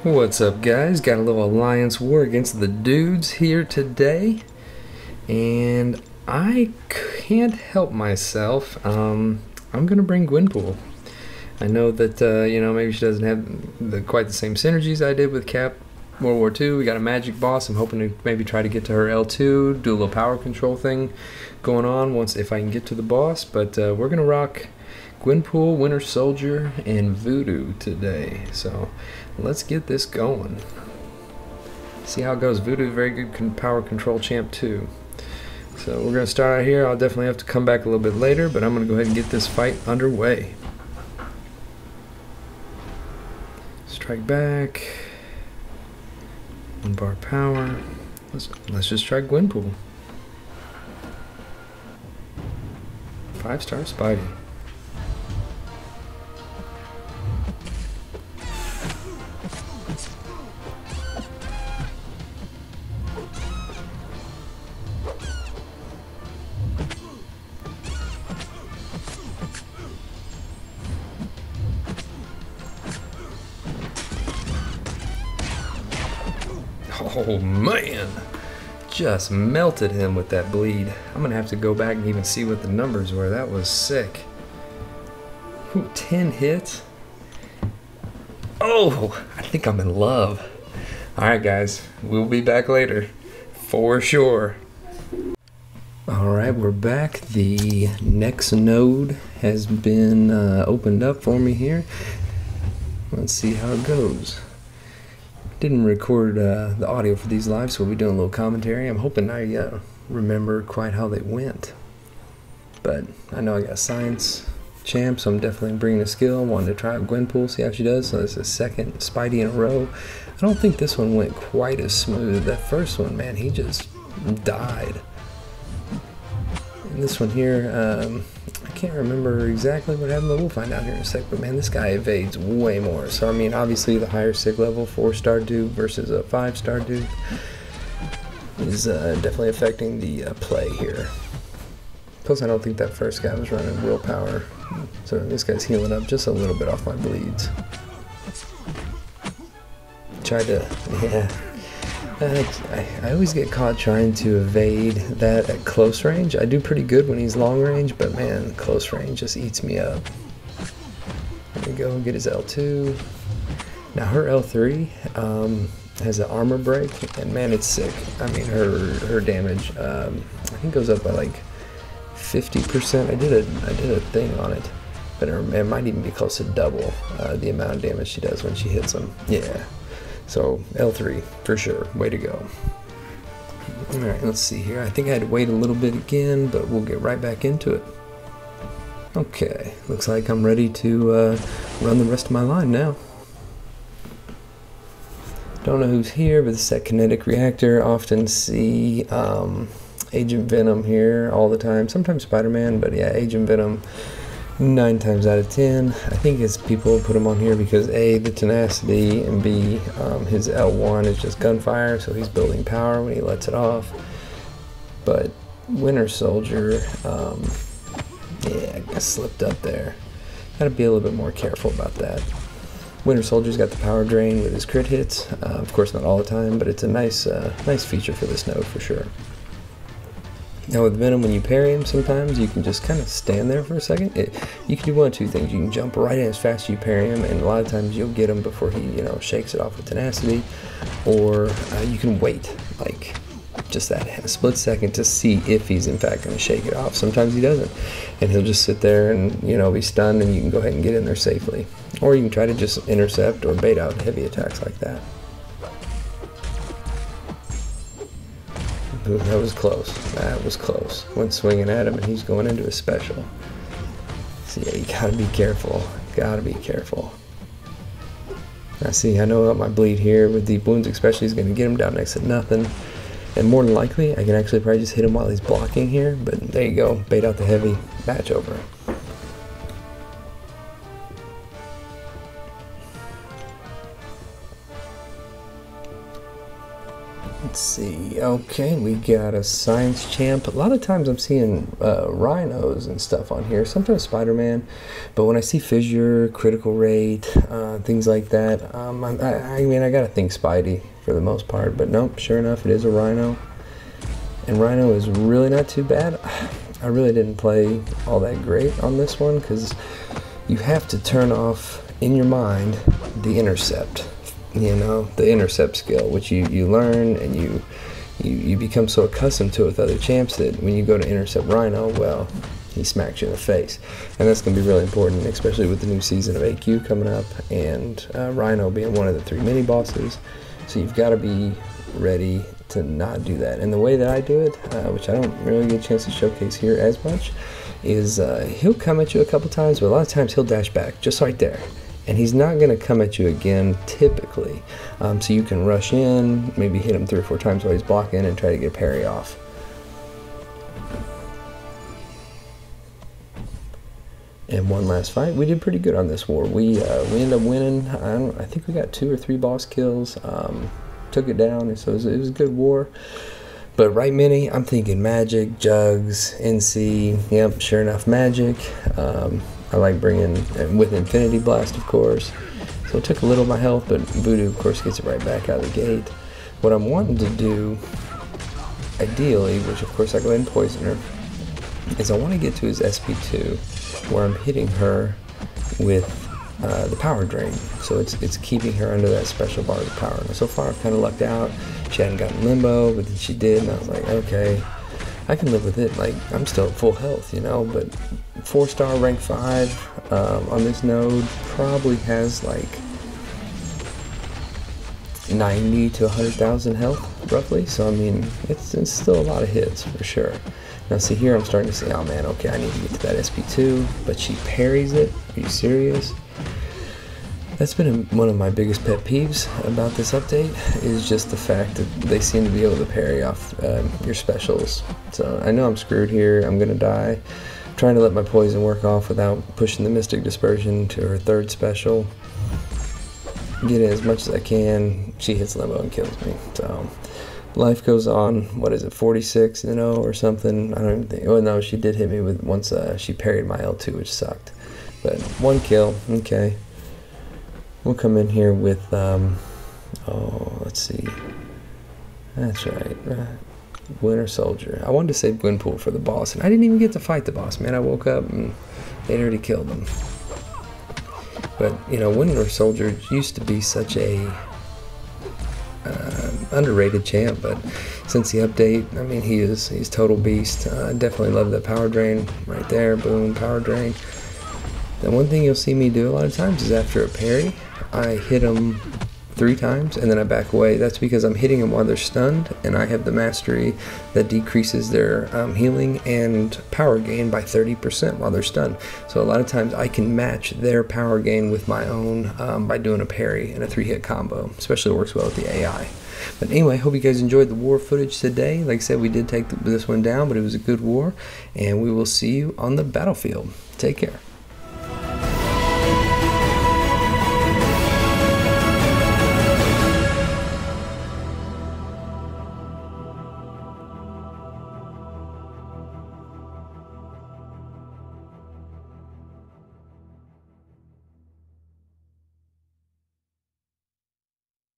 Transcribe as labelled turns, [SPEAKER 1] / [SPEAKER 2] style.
[SPEAKER 1] What's up, guys? Got a little alliance war against the dudes here today, and I can't help myself. I'm gonna bring Gwenpool. I know that maybe she doesn't have quite the same synergies I did with Cap World War II. We got a magic boss. I'm hoping to maybe try to get to her L2, do a little power control thing going on if I can get to the boss. But we're gonna rock Gwenpool, Winter Soldier, and Voodoo today. So let's get this going. See how it goes. Voodoo is a very good power control champ too. So we're going to start out here. I'll definitely have to come back a little bit later, but I'm going to go ahead and get this fight underway. Strike back. 1 bar power. Let's just try Gwenpool. 5-star Spidey. Oh man, just melted him with that bleed. I'm gonna have to go back and even see what the numbers were. That was sick. Ooh, 10 hits. Oh, I think I'm in love. Alright guys, we'll be back later for sure. Alright, we're back. The next node has been opened up for me here. Let's see how it goes. Didn't record the audio for these lives, so we'll be doing a little commentary. I'm hoping I remember quite how they went. But I know I got science champ, so I'm definitely bringing a skill. I wanted to try out Gwenpool, see how she does. So this is the second Spidey in a row. I don't think this one went quite as smooth. That first one, man, he just died. And this one here, I can't remember exactly what happened, but we'll find out here in a sec. But man, this guy evades way more. So I mean, obviously the higher sig level 4-star dude versus a 5-star dude is definitely affecting the play here. Plus I don't think that first guy was running willpower, so this guy's healing up just a little bit off my bleeds. Tried to, yeah. I always get caught trying to evade that at close range. I do pretty good when he's long range, but man, close range just eats me up. There we go, get his L2. Now her L3 has an armor break, and man, it's sick. I mean, her damage, I think goes up by like 50%. I did a thing on it, but it might even be close to double the amount of damage she does when she hits him. Yeah. So L3 for sure, way to go. Alright, let's see here. I think I had to wait a little bit again, but we'll get right back into it. Okay, looks like I'm ready to run the rest of my line now. Don't know who's here, but this is that kinetic reactor. Often see Agent Venom here all the time. Sometimes Spider-Man, but yeah, Agent Venom 9 times out of 10. I think it's people put him on here because A, the tenacity, and B, his L1 is just gunfire, so he's building power when he lets it off. But Winter Soldier, yeah, I guess slipped up there. Gotta be a little bit more careful about that. Winter Soldier's got the power drain with his crit hits. Of course, not all the time, but it's a nice feature for this node for sure. Now with Venom, when you parry him, sometimes you can just kind of stand there for a second. You can do one of two things. You can jump right in as fast as you parry him, and a lot of times you'll get him before he, shakes it off with tenacity. Or you can wait, like just that split second to see if he's in fact going to shake it off. Sometimes he doesn't, and he'll just sit there and be stunned, and you can go ahead and get in there safely. Or you can try to just intercept or bait out heavy attacks like that. Ooh, that was close. That was close. Went swinging at him, and he's going into a special. So yeah, you gotta be careful. Gotta be careful. Now see, I know my bleed here with deep wounds especially is gonna get him down next to nothing. And more than likely, I can actually probably just hit him while he's blocking here. But there you go. Bait out the heavy. Match over. Let's see. Okay, we got a science champ. A lot of times I'm seeing rhinos and stuff on here. Sometimes Spider-Man, but when I see fissure, critical rate, things like that, I mean, I gotta think Spidey for the most part. But nope, sure enough, it is a rhino. And rhino is really not too bad. I really didn't play all that great on this one because you have to turn off in your mind the intercept. You know, the intercept skill, which you learn and you become so accustomed to it with other champs that when you go to intercept Rhino, well, he smacks you in the face. And that's going to be really important, especially with the new season of AQ coming up and Rhino being one of the 3 mini bosses. So you've got to be ready to not do that. And the way that I do it, which I don't really get a chance to showcase here as much, is he'll come at you a couple times, but a lot of times he'll dash back just right there. And he's not going to come at you again, typically. So you can rush in, maybe hit him 3 or 4 times while he's blocking and try to get a parry off. And one last fight. We did pretty good on this war. We ended up winning. I think we got 2 or 3 boss kills. Took it down, and so it was a good war. But right, Mini, I'm thinking Magic, Jugs, NC. Yep, sure enough, Magic. I like bringing, with Infinity Blast, of course. So it took a little of my health, but Voodoo, of course, gets it right back out of the gate. What I'm wanting to do, ideally, which of course I go ahead and poison her, is I want to get to his SP2, where I'm hitting her with the power drain. So it's keeping her under that special bar of power. Now, so far, I've kind of lucked out. She hadn't gotten limbo, but then she did, and I was like, okay, I can live with it. Like, I'm still at full health, you know, but 4-star rank 5 on this node probably has like 90 to 100,000 health roughly. So I mean, it's still a lot of hits for sure. Now see here, I'm starting to say, oh man, okay, I need to get to that SP2, but she parries it. Are you serious? That's been one of my biggest pet peeves about this update, is just the fact that they seem to be able to parry off your specials. So I know I'm screwed here. I'm gonna die. I'm trying to let my poison work off without pushing the Mystic Dispersion to her 3rd special. Get it as much as I can. She hits limbo and kills me. So life goes on. What is it, 46-0 or something? I don't even think. Oh no, she did hit me with once. She parried my L2, which sucked. But 1 kill. Okay. We'll come in here with, oh, let's see. That's right. Winter Soldier. I wanted to say Gwynpool for the boss, and I didn't even get to fight the boss, man. I woke up and they'd already killed him. But, you know, Winter Soldier used to be such a underrated champ, but since the update, I mean, he's total beast. Definitely love that power drain right there. Boom, power drain. The one thing you'll see me do a lot of times is after a parry, I hit them 3 times and then I back away. That's because I'm hitting them while they're stunned, and I have the mastery that decreases their healing and power gain by 30% while they're stunned. So a lot of times I can match their power gain with my own by doing a parry and a 3-hit combo. Especially works well with the AI. But anyway, hope you guys enjoyed the war footage today. Like I said, we did take this one down, but it was a good war, and we will see you on the battlefield. Take care.